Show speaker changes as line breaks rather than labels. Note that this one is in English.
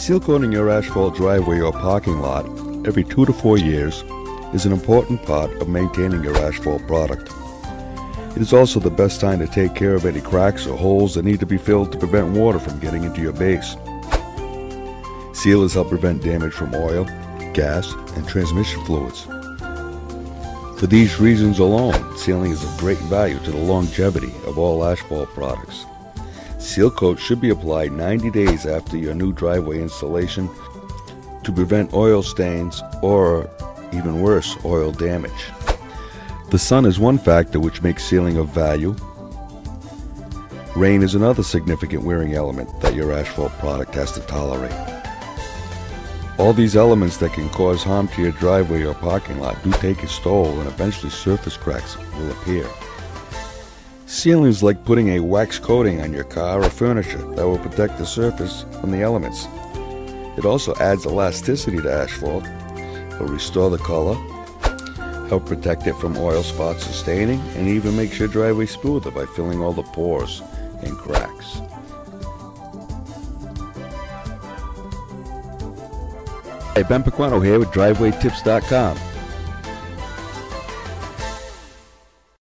Seal coating your asphalt driveway or parking lot every 2 to 4 years is an important part of maintaining your asphalt product. It is also the best time to take care of any cracks or holes that need to be filled to prevent water from getting into your base. Sealers help prevent damage from oil, gas, and transmission fluids. For these reasons alone, sealing is of great value to the longevity of all asphalt products. Seal coat should be applied 90 days after your new driveway installation to prevent oil stains or, even worse, oil damage. The sun is one factor which makes sealing of value. Rain is another significant wearing element that your asphalt product has to tolerate. All these elements that can cause harm to your driveway or parking lot do take its toll, and eventually surface cracks will appear. Sealing is like putting a wax coating on your car or furniture that will protect the surface from the elements. It also adds elasticity to asphalt, will restore the color, help protect it from oil spots and staining, and even makes your driveway smoother by filling all the pores and cracks. Hi, Ben Pequeno here with DrivewayTips.com.